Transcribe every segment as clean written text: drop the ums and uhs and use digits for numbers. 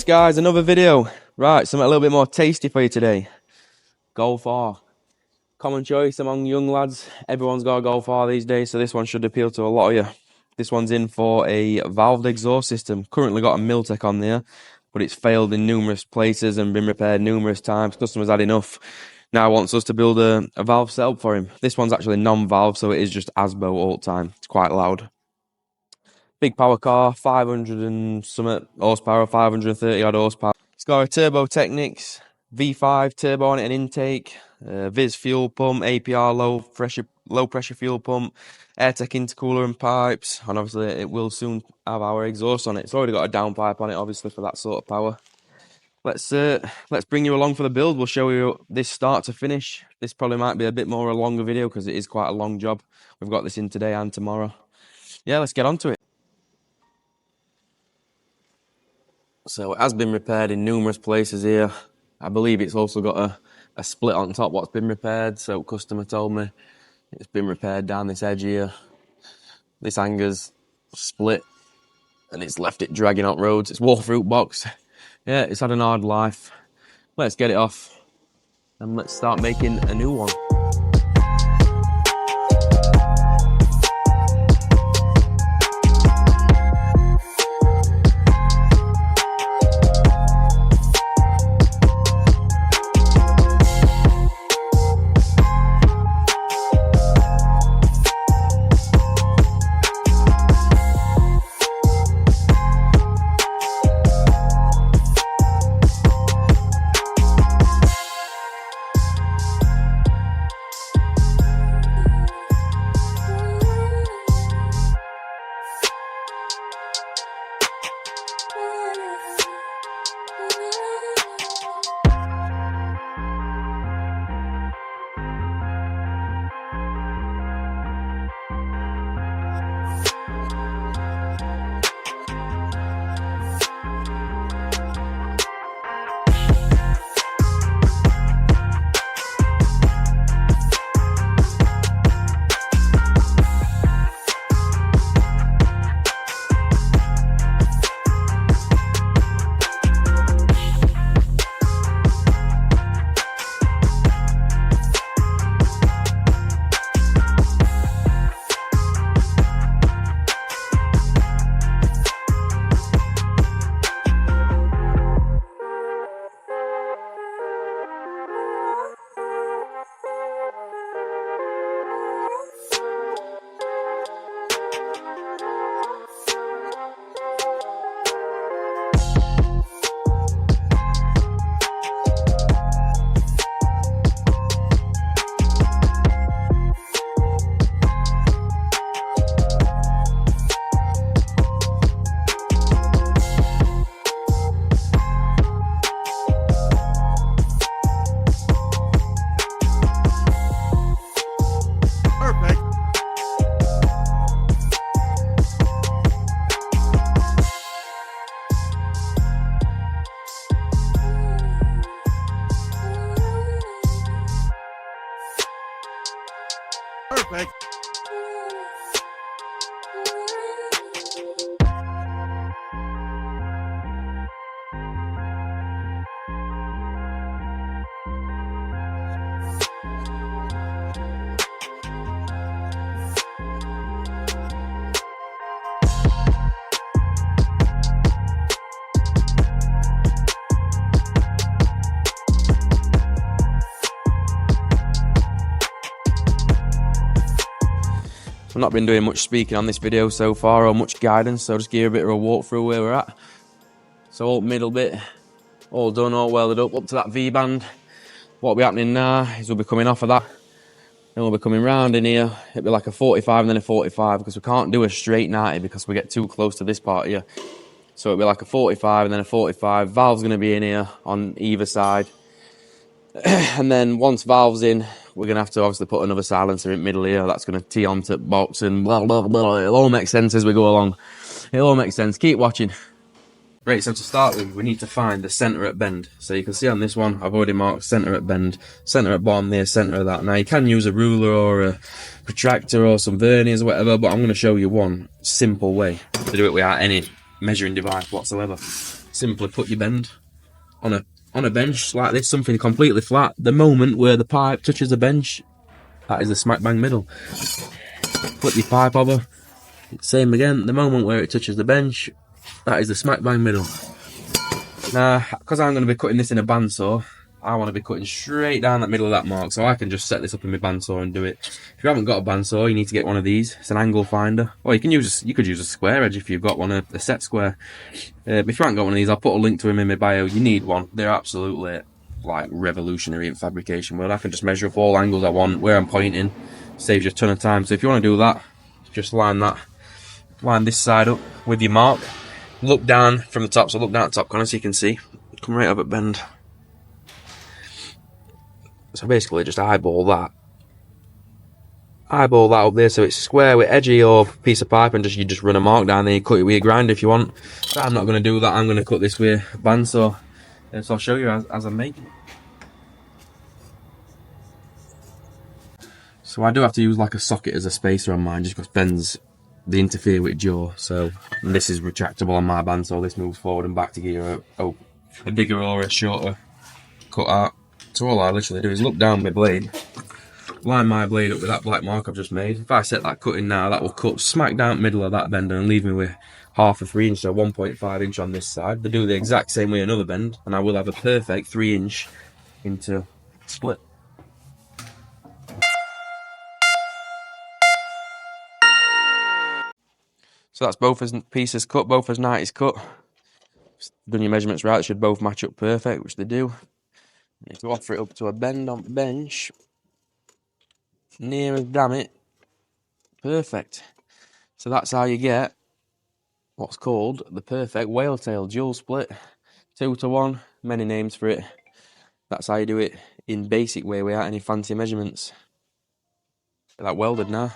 Yes guys, another video. Right, something a little bit more tasty for you today. Golf R. Common choice among young lads. Everyone's got a Golf R these days, so this one should appeal to a lot of you. This one's in for a valved exhaust system. Currently got a Miltech on there, but it's failed in numerous places and been repaired numerous times. Customers had enough. Now wants us to build a valve setup for him. This one's actually non-valve, so it is just ASBO all the time. It's quite loud. Big power car, 500 and something horsepower, 530 odd horsepower. It's got a Turbo Technics V5 turbo on it, an intake, Viz fuel pump, APR low pressure fuel pump, AirTech intercooler and pipes, and obviously it will soon have our exhaust on it. It's already got a downpipe on it, obviously, for that sort of power. Let's bring you along for the build. We'll show you this start to finish. This probably might be a bit more a longer video because it is quite a long job. We've got this in today and tomorrow. Yeah, let's get on to it. So it has been repaired in numerous places here. I believe it's also got a split on top what's been repaired. So customer told me it's been repaired down this edge here. This hanger's split and it's left it dragging out roads. It's waterproof box. Yeah, it's had an hard life. Let's get it off and let's start making a new one. Perfect. I've not been doing much speaking on this video so far or much guidance, so I'll just give you a bit of a walkthrough where we're at. So all middle bit, all done, all welded up to that V-band. What'll be happening now is we'll be coming off of that, then we'll be coming round in here. It'll be like a 45 and then a 45 because we can't do a straight 90 because we get too close to this part here. So it'll be like a 45 and then a 45. Valve's going to be in here on either side. And then once valve's in, we're going to have to obviously put another silencer in the middle here. That's going to tee onto the box and blah, blah, blah. It'll all make sense as we go along. It'll all make sense. Keep watching. Right, so to start with, we need to find the centre at bend. So you can see on this one, I've already marked centre at bend, centre at bottom there, centre of that. Now you can use a ruler or a protractor or some verniers or whatever, but I'm going to show you one simple way to do it without any measuring device whatsoever. simply put your bend on a bench like this, something completely flat. The moment where the pipe touches the bench, that is the smack bang middle. Flip your pipe over, same again. The moment where it touches the bench, that is the smack bang middle. Now, because I'm going to be cutting this in a bandsaw, I want to be cutting straight down that middle of that mark, so I can just set this up in my bandsaw and do it. If you haven't got a bandsaw, you need to get one of these. It's an angle finder, or you could use a square edge if you've got one, a set square. But if you haven't got one of these, I'll put a link to them in my bio. You need one. They're absolutely like revolutionary in fabrication world. I can just measure up all angles I want, where I'm pointing, saves you a ton of time. So if you want to do that, just line this side up with your mark. Look down from the top, so look down at the top corner so you can see. Come right up at bend. So basically just eyeball that up there so it's square with edge of your piece of pipe, and you just run a mark down there. You cut it with your grinder if you want. But I'm not going to do that. I'm going to cut this with a bandsaw. So I'll show you as I'm making. So I do have to use like a socket as a spacer on mine, just because bends they interfere with jaw. So this is retractable on my bandsaw. This moves forward and back to give you a bigger or a shorter cut out. So all I literally do is look down my blade, line my blade up with that black mark I've just made. If I set that cut in now, that will cut smack down the middle of that bender and leave me with half a 3 inch, so 1.5 inch on this side. They do the exact same way another bend, and I will have a perfect 3 inch into split. So that's both as pieces cut, both as 90s cut. Done your measurements right, they should both match up perfect, which they do. You need to offer it up to a bend on the bench. Near as damn it. Perfect. So that's how you get what's called the perfect whale tail dual split. 2-to-1, many names for it. That's how you do it in basic way without any fancy measurements. Get that welded now.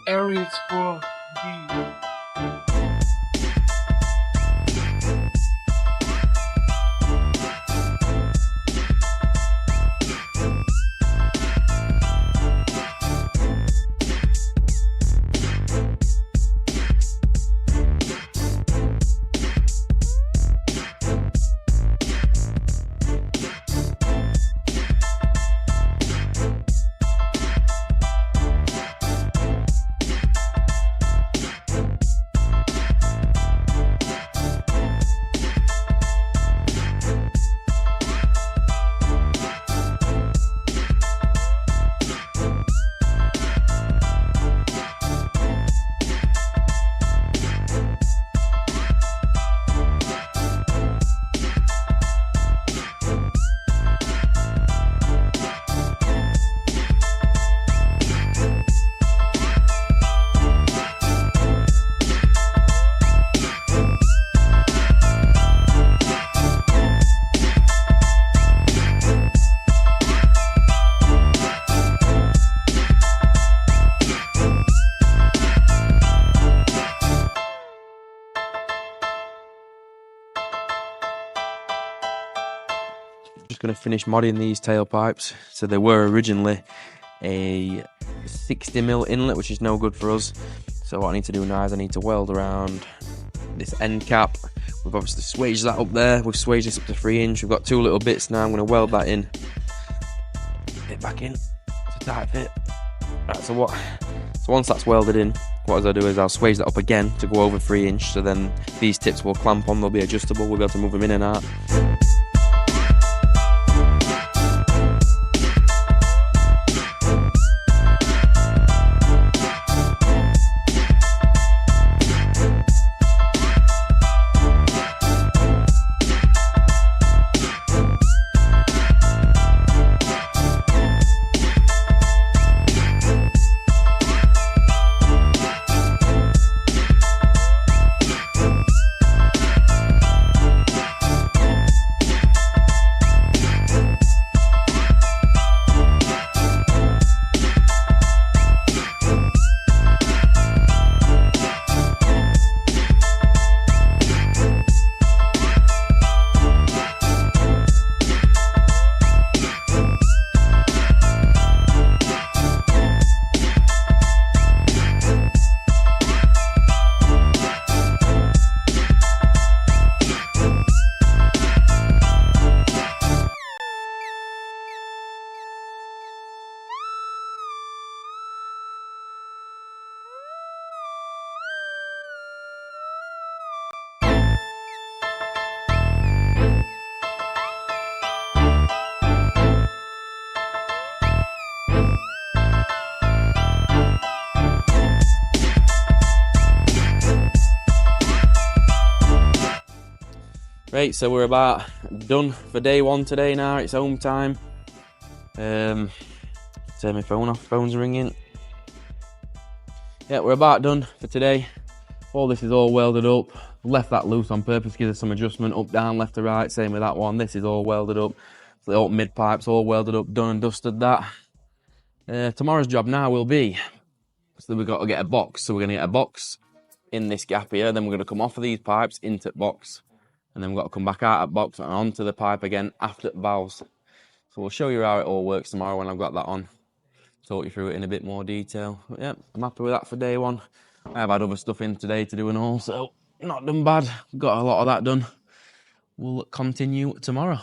Areas for Just going to finish modding these tailpipes. So they were originally a 60mm inlet, which is no good for us. So what I need to do now is I need to weld around this end cap. We've obviously swaged that up there. We've swaged this up to 3 inch. We've got 2 little bits now. I'm going to weld that in. Get back in. It's a tight fit. Right, so once that's welded in, what I'll do is I'll swage that up again to go over 3 inch. So then these tips will clamp on. They'll be adjustable. We'll be able to move them in and out. Okay, so we're about done for day one today now. It's home time. Turn my phone off, phone's ringing. Yeah, we're about done for today. All this is all welded up. Left that loose on purpose, give it some adjustment, up, down, left to right. Same with that one. This is all welded up. So the old mid pipes all welded up, done and dusted that. Tomorrow's job now will be, so we've got to get a box. So we're gonna get a box in this gap here, then we're gonna come off of these pipes into the box. And then we've got to come back out of the box and onto the pipe again after the valves. So we'll show you how it all works tomorrow when I've got that on. Talk you through it in a bit more detail. But yeah, I'm happy with that for day one. I have had other stuff in today to do and all, so not done bad. Got a lot of that done. We'll continue tomorrow.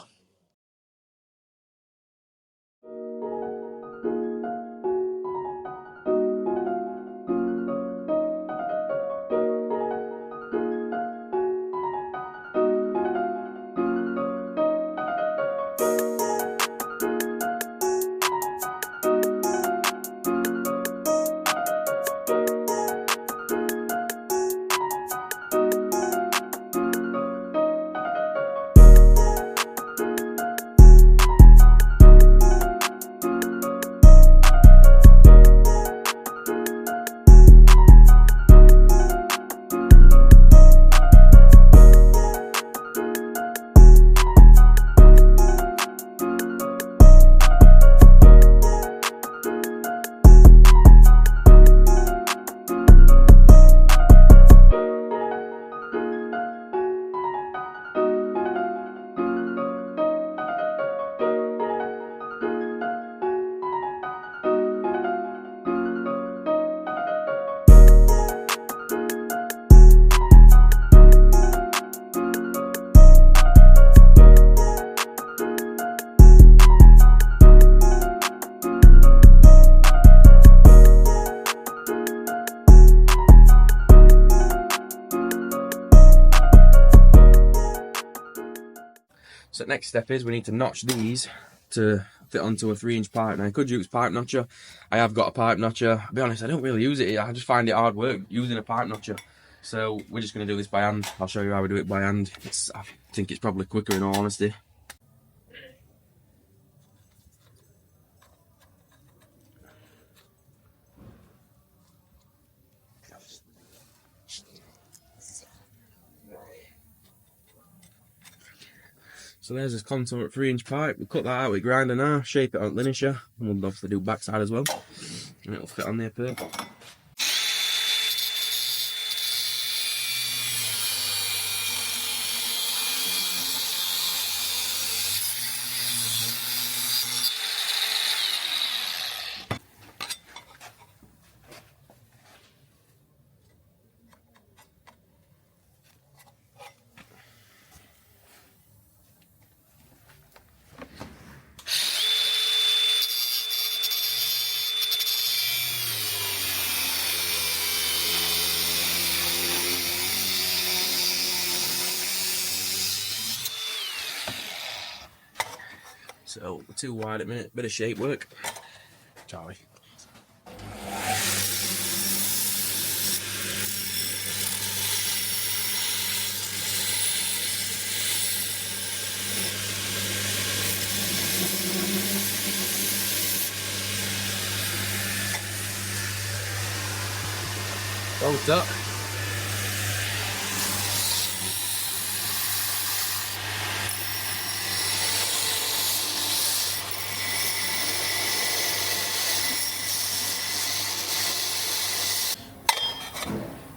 So next step is we need to notch these to fit onto a 3-inch pipe. Now I could use pipe notcher. I have got a pipe notcher. I'll be honest, I don't really use it. I just find it hard work using a pipe notcher. So we're just going to do this by hand. I'll show you how we do it by hand. I think it's probably quicker in all honesty. So there's this contour 3-inch pipe. We cut that out with grinder now, shape it on linisher, and we'll obviously do backside as well. And it'll fit on there perfect. So too wide at the minute, bit of shape work. Charlie. Bolt up.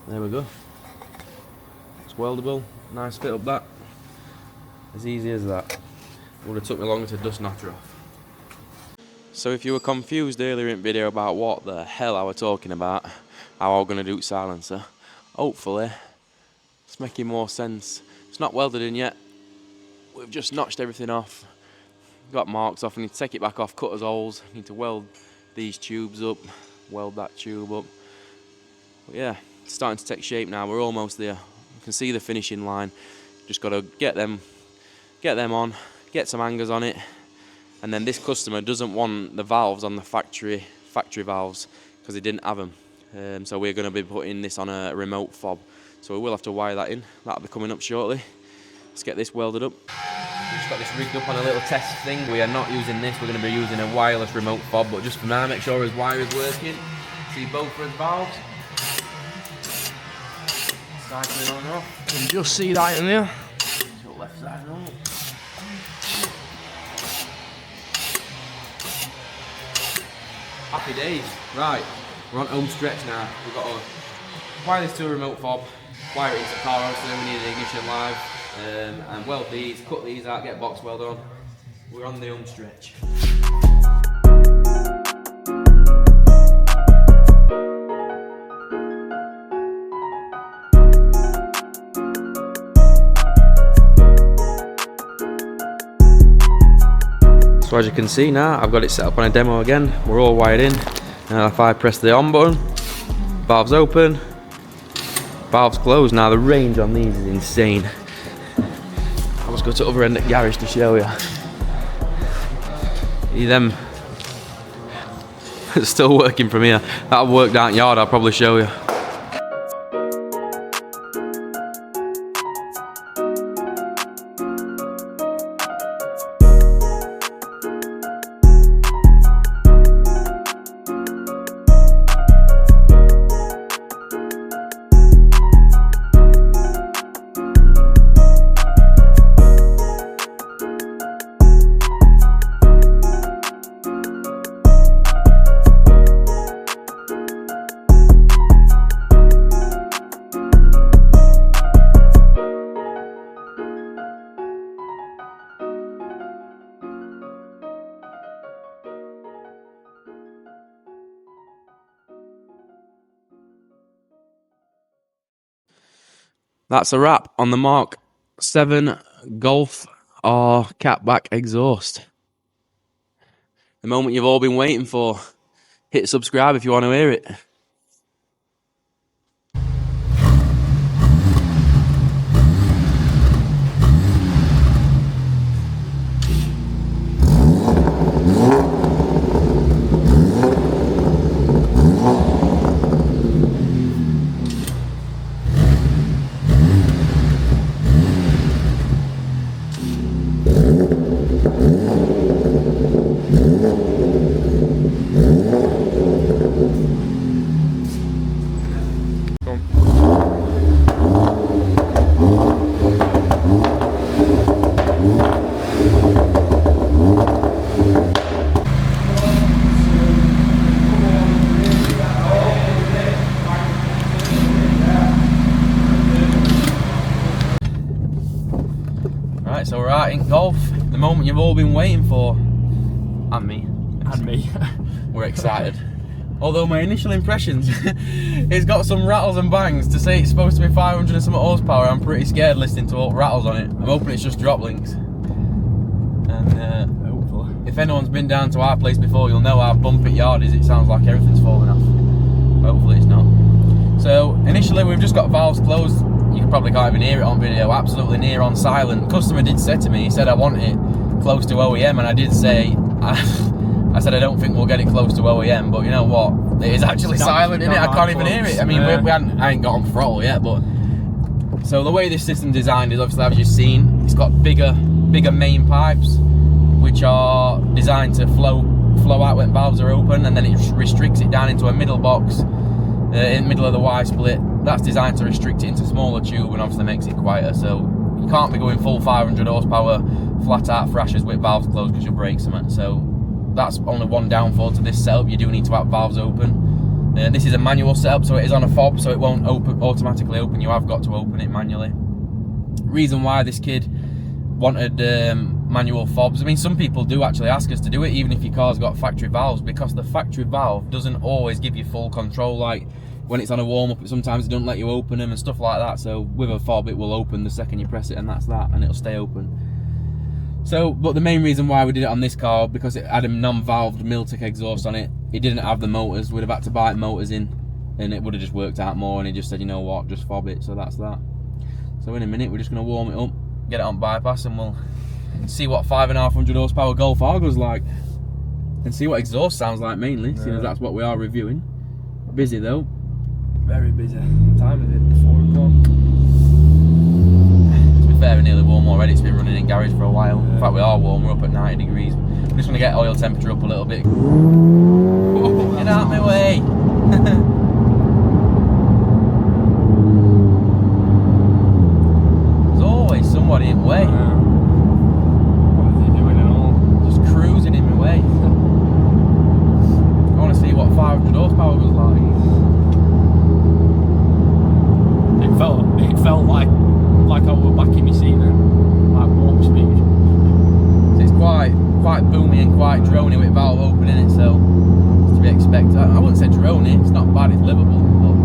There we go. It's weldable. Nice fit up that. As easy as that. Would have took me longer to dust notcher off. So if you were confused earlier in the video about what the hell I was talking about, how I was going to do silencer, hopefully it's making more sense. It's not welded in yet. We've just notched everything off. Got marks off. We need to take it back off, cut us holes. Need to weld these tubes up, weld that tube up. But yeah, it's starting to take shape now. We're almost there. You can see the finishing line. Just got to get them on, get some hangers on it. And then this customer doesn't want the valves on the factory valves because he didn't have them. So we're going to be putting this on a remote fob. So we will have to wire that in. That'll be coming up shortly. Let's get this welded up. We've just got this rigged up on a little test thing. We are not using this, we're going to be using a wireless remote fob, but just for now, make sure his wire is working. See both of his valves. Cycling on and off. You can just see that in there. So left side on. Happy days. Right, we're on home stretch now. We've got to wire this to a remote fob, wire it into the car, so then we need an ignition live, and weld these, cut these out, get box weld on. We're on the home stretch. So as you can see now, I've got it set up on a demo again. We're all wired in. Now if I press the on button, valves open, valves closed. Now the range on these is insane. I must go to the other end of the garage to show you. See them? It's still working from here. That'll work down yard, I'll probably show you. That's a wrap on the Mark 7 Golf R catback exhaust. The moment you've all been waiting for. Hit subscribe if you want to hear it. Right, so we're out in golf. The moment you've all been waiting for. And me. And me. We're excited. Although my initial impressions, it's got some rattles and bangs. To say it's supposed to be 500 and some horsepower, I'm pretty scared listening to all the rattles on it. I'm hoping it's just drop links. And hopefully. If anyone's been down to our place before, you'll know how bumpy yard is. It sounds like everything's falling off. Hopefully it's not. So initially we've just got valves closed. You probably can't even hear it on video. Absolutely near on silent. Customer did say to me, he said I want it close to OEM, and I did say, I said I don't think we'll get it close to OEM, but you know what? It is actually silent, isn't it? I can't even hear it. I mean, I ain't got on throttle yet, but so the way this system's designed is obviously, as you've seen, it's got bigger main pipes, which are designed to flow out when valves are open, and then it restricts it down into a middle box in the middle of the Y split. That's designed to restrict it into smaller tube and obviously makes it quieter. So you can't be going full 500 horsepower flat out thrashers with valves closed because you'll break something. So that's only one downfall to this setup. You do need to have valves open. This is a manual setup, so it is on a fob, so it won't automatically open. You have got to open it manually. Reason why this kid wanted manual fobs, I mean, some people do actually ask us to do it even if your car's got factory valves, because the factory valve doesn't always give you full control. Like when it's on a warm-up, sometimes it doesn't let you open them and stuff like that. So with a fob, it will open the second you press it, and that's that, and it'll stay open. So, but the main reason why we did it on this car, because it had a non-valved Miltic exhaust on it. It didn't have the motors. We'd have had to buy motors in, and it would have just worked out more. And he just said, you know what, just fob it. So that's that. So in a minute, we're just going to warm it up, get it on bypass, and we'll see what 5,500 horsepower Golf R goes like, and see what exhaust sounds like mainly, seeing as that's what we are reviewing. Busy though. Very busy. What time is it? 4 o'clock. To be fair, fair and nearly warm already. It's been running in garage for a while. In fact, we are warm. We're up at 90 degrees. I'm just going to get oil temperature up a little bit. Get out of my way. There's always somebody in the way. What is he doing at all? Just cruising in my way. I want to see what 500 horsepower was like. It felt like I was back in my seat then, like warp speed. So it's quite boomy and quite drony with valve open in it, so it's to be expected. I wouldn't say drony, it's not bad, it's livable. But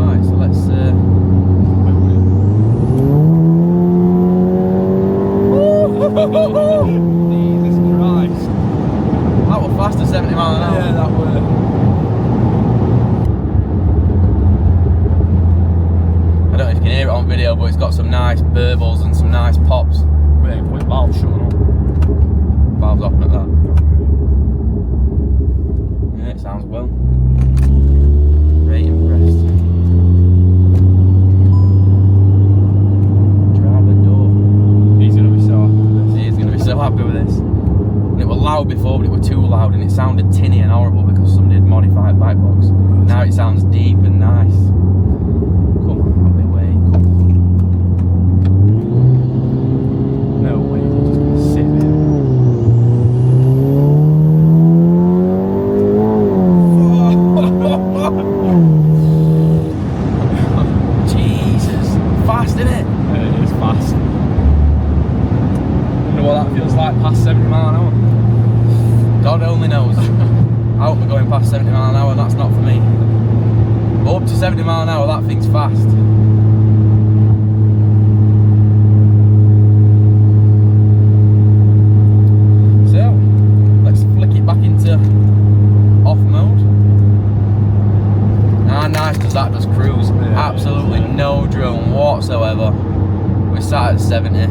alright, so let's Jesus Christ. that was fast at 70 miles an hour. Yeah, that were. I don't know if you can hear it on video, but it's got some nice burbles and some nice pops. Wait, put valve shut on. Valve's open at that. Yeah, it sounds well. Very impressed. Driver door. He's gonna be so happy with this. He's going to be so happy with this. And it was loud before, but it was too loud and it sounded tinny and horrible because somebody had modified bike box. Now it sounds deep and nice. Come on, out my way. Come No way, he's just gonna sit there. Jesus, fast isn't it? It is fast. Wonder what that feels like past 70 miles an hour. God only knows. I hope we're going past 70 miles an hour and that's not for me. But up to 70 miles an hour, that thing's fast. So, let's flick it back into off mode. Ah, nice, because that does cruise. Yeah, Absolutely no drone whatsoever. We're sat at 70.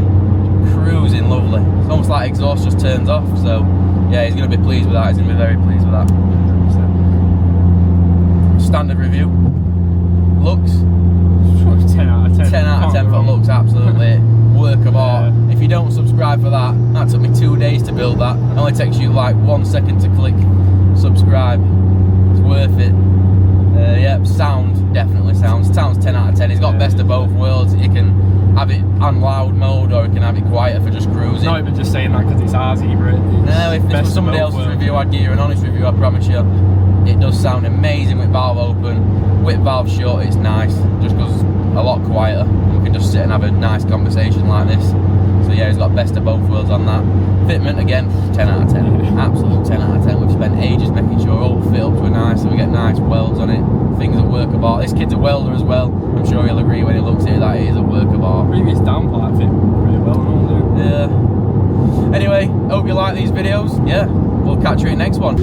Cruising lovely. It's almost like exhaust just turns off, so yeah, he's going to be pleased with that. He's going to be very pleased with that. 100%. Standard review. Looks. 10 out of 10. 10 out of 10 for looks, absolutely. Work of art. If you don't subscribe for that, that took me 2 days to build that. It only takes you like 1 second to click subscribe. It's worth it. Yeah, sound, definitely sounds 10 out of 10. It's got best of both worlds. You can have it on loud mode or you can have it quieter for just cruising. Not even just saying that because it's ours either. No, if this was somebody else's review, I'd give you an honest review, I promise you. It does sound amazing with valve open, with valve shut, it's nice, just because a lot quieter. We can just sit and have a nice conversation like this. So yeah, he's got best of both worlds on that. Fitment, again, 10 out of 10. Absolute 10 out of 10. We've spent ages making sure all the fit-ups were nice, so we get nice welds on it. Things that work of art. This kid's a welder as well. I'm sure he'll agree when he looks at it that it is a work of art. Previous downpipe fit really well and all, dude. Yeah. Anyway, hope you like these videos. Yeah, we'll catch you in the next one.